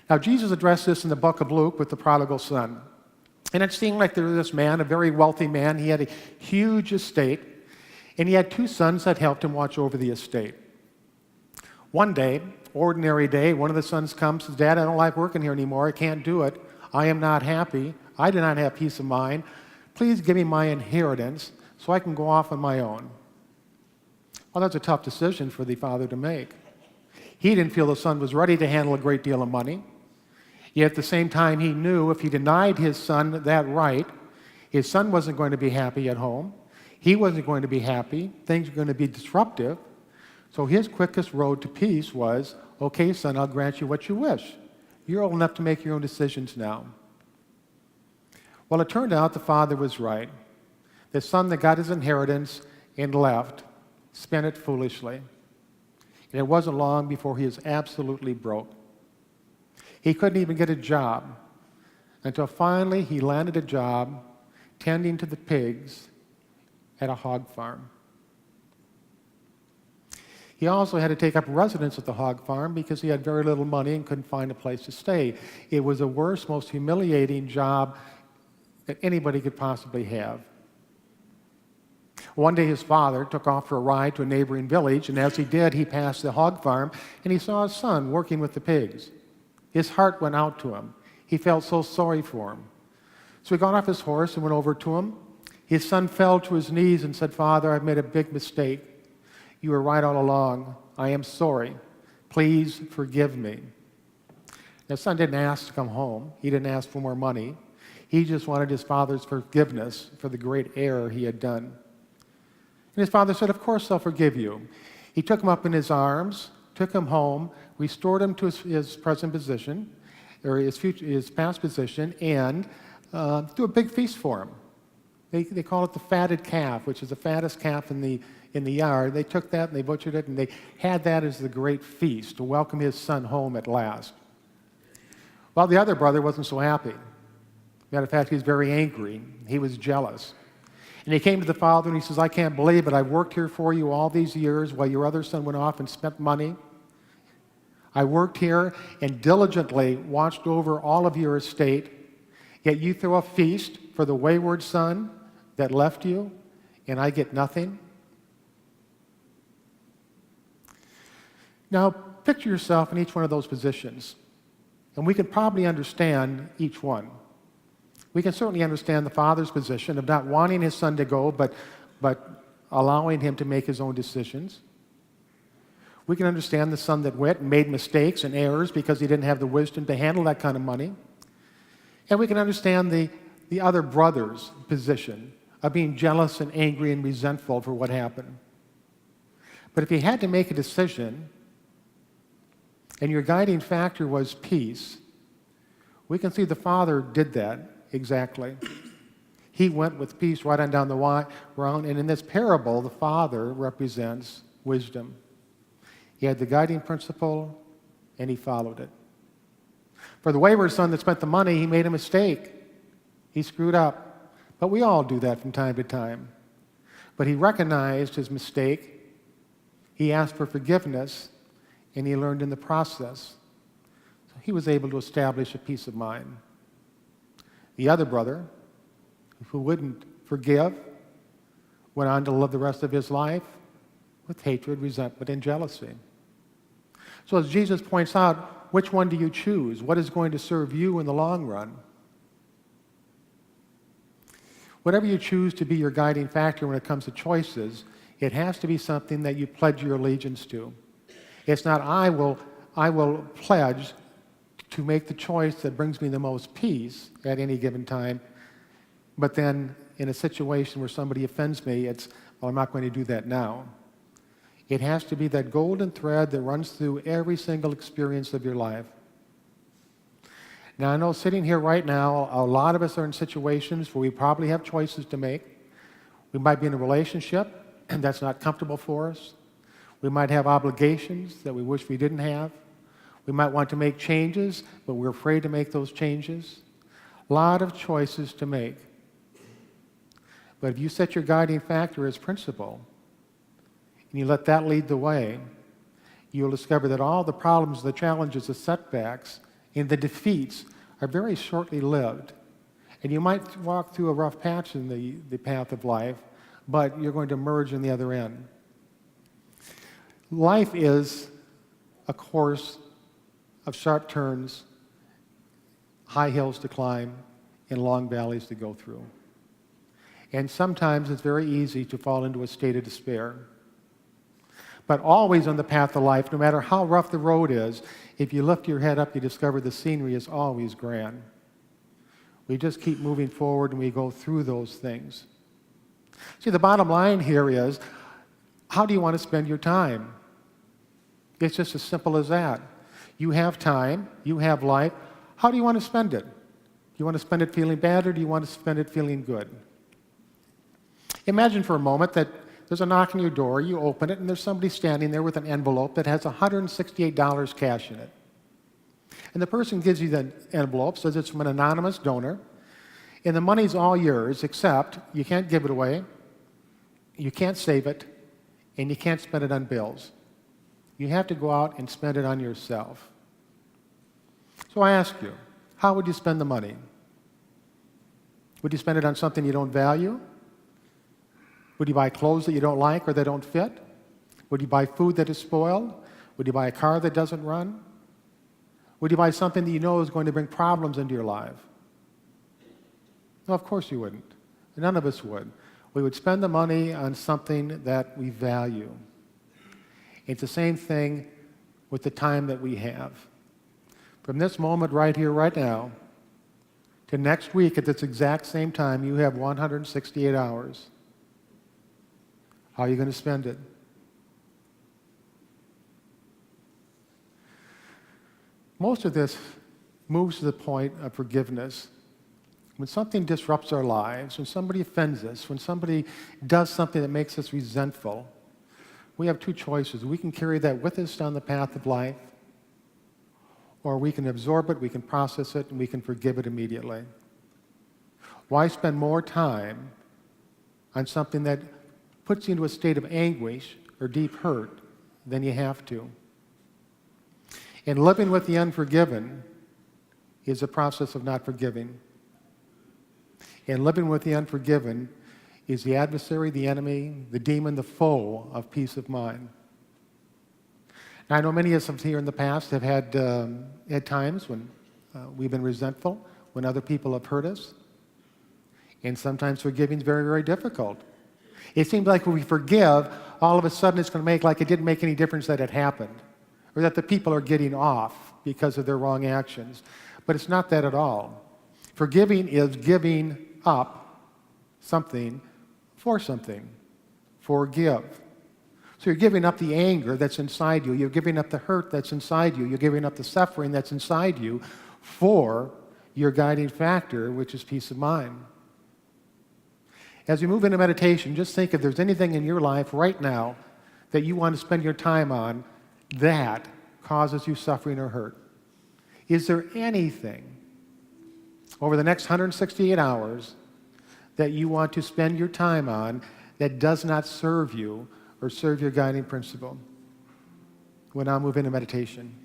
Now, Jesus addressed this in the book of Luke with the prodigal son. And it seemed like there was this man, a very wealthy man. He had a huge estate, and he had two sons that helped him watch over the estate. One day, ordinary day, one of the sons comes and says, "Dad, I don't like working here anymore. I can't do it. I am not happy. I do not have peace of mind. Please give me my inheritance so I can go off on my own." Well, that's a tough decision for the father to make. He didn't feel the son was ready to handle a great deal of money. Yet at the same time, he knew if he denied his son that right, his son wasn't going to be happy at home. He wasn't going to be happy. Things were going to be disruptive. So his quickest road to peace was, "Okay, son, I'll grant you what you wish. You're old enough to make your own decisions now." Well, it turned out the father was right. The son that got his inheritance and left spent it foolishly. And it wasn't long before he was absolutely broke. He couldn't even get a job until finally he landed a job tending to the pigs at a hog farm. He also had to take up residence at the hog farm because he had very little money and couldn't find a place to stay. It was the worst, most humiliating job that anybody could possibly have. One day his father took off for a ride to a neighboring village, and as he did, he passed the hog farm, and he saw his son working with the pigs. His heart went out to him. He felt so sorry for him. So he got off his horse and went over to him. His son fell to his knees and said, "Father, I've made a big mistake. You were right all along. I am sorry. Please forgive me." The son didn't ask to come home. He didn't ask for more money. He just wanted his father's forgiveness for the great error he had done. And his father said, "Of course I'll forgive you." He took him up in his arms, took him home, restored him to his present position, or his past position, and threw a big feast for him. They call it the fatted calf, which is the fattest calf in the yard. They took that and they butchered it, and they had that as the great feast to welcome his son home at last. Well, the other brother wasn't so happy. Matter of fact, he was very angry. He was jealous. And he came to the father and he says, "I can't believe it. I've worked here for you all these years while your other son went off and spent money. I worked here and diligently watched over all of your estate, yet you throw a feast for the wayward son that left you, and I get nothing." Now, picture yourself in each one of those positions, and we can probably understand each one. We can certainly understand the father's position of not wanting his son to go, but allowing him to make his own decisions. We can understand the son that went and made mistakes and errors because he didn't have the wisdom to handle that kind of money. And we can understand the other brother's position of being jealous and angry and resentful for what happened. But if he had to make a decision, and your guiding factor was peace, we can see the father did that exactly. He went with peace right on down the round, and in this parable, the father represents wisdom. He had the guiding principle, and he followed it. For the wayward son that spent the money, he made a mistake. He screwed up. But we all do that from time to time. But he recognized his mistake, he asked for forgiveness, and he learned in the process. So he was able to establish a peace of mind. The other brother, who wouldn't forgive, went on to live the rest of his life with hatred, resentment, and jealousy. So as Jesus points out, which one do you choose? What is going to serve you in the long run? Whatever you choose to be your guiding factor when it comes to choices, it has to be something that you pledge your allegiance to. It's not, I will pledge to make the choice that brings me the most peace at any given time, but then in a situation where somebody offends me, it's, well, I'm not going to do that now. It has to be that golden thread that runs through every single experience of your life. Now, I know sitting here right now, a lot of us are in situations where we probably have choices to make. We might be in a relationship and that's not comfortable for us. We might have obligations that we wish we didn't have. We might want to make changes, but we're afraid to make those changes. A lot of choices to make. But if you set your guiding factor as principle, and you let that lead the way, you'll discover that all the problems, the challenges, the setbacks And the defeats are very shortly lived. And you might walk through a rough patch in the path of life, but you're going to emerge on the other end. Life is a course of sharp turns, high hills to climb, and long valleys to go through. And sometimes it's very easy to fall into a state of despair. But always on the path of life, no matter how rough the road is, if you lift your head up, you discover the scenery is always grand. We just keep moving forward and we go through those things. See, the bottom line here is, how do you want to spend your time? It's just as simple as that. You have time, you have life. How do you want to spend it? Do you want to spend it feeling bad, or do you want to spend it feeling good? Imagine for a moment that there's a knock on your door, you open it, and there's somebody standing there with an envelope that has $168 cash in it. And the person gives you the envelope, says it's from an anonymous donor, and the money's all yours, except you can't give it away, you can't save it, and you can't spend it on bills. You have to go out and spend it on yourself. So I ask you, how would you spend the money? Would you spend it on something you don't value? Would you buy clothes that you don't like or that don't fit? Would you buy food that is spoiled? Would you buy a car that doesn't run? Would you buy something that you know is going to bring problems into your life? No, of course you wouldn't. None of us would. We would spend the money on something that we value. It's the same thing with the time that we have. From this moment right here, right now, to next week at this exact same time, you have 168 hours. How are you going to spend it? Most of this moves to the point of forgiveness. When something disrupts our lives, when somebody offends us, when somebody does something that makes us resentful, we have two choices. We can carry that with us down the path of life, or we can absorb it, we can process it, and we can forgive it immediately. Why spend more time on something that puts you into a state of anguish or deep hurt than you have to? And living with the unforgiven is a process of not forgiving. And living with the unforgiven is the adversary, the enemy, the demon, the foe of peace of mind. Now, I know many of us here in the past have had times when we've been resentful, when other people have hurt us. And sometimes forgiving is very, very difficult. It seems like when we forgive, all of a sudden it's going to make like it didn't make any difference that it happened, or that the people are getting off because of their wrong actions. But it's not that at all. Forgiving is giving up something for something. Forgive. So you're giving up the anger that's inside you. You're giving up the hurt that's inside you. You're giving up the suffering that's inside you for your guiding factor, which is peace of mind. As you move into meditation, just think if there's anything in your life right now that you want to spend your time on that causes you suffering or hurt. Is there anything over the next 168 hours that you want to spend your time on that does not serve you or serve your guiding principle? We'll now move into meditation.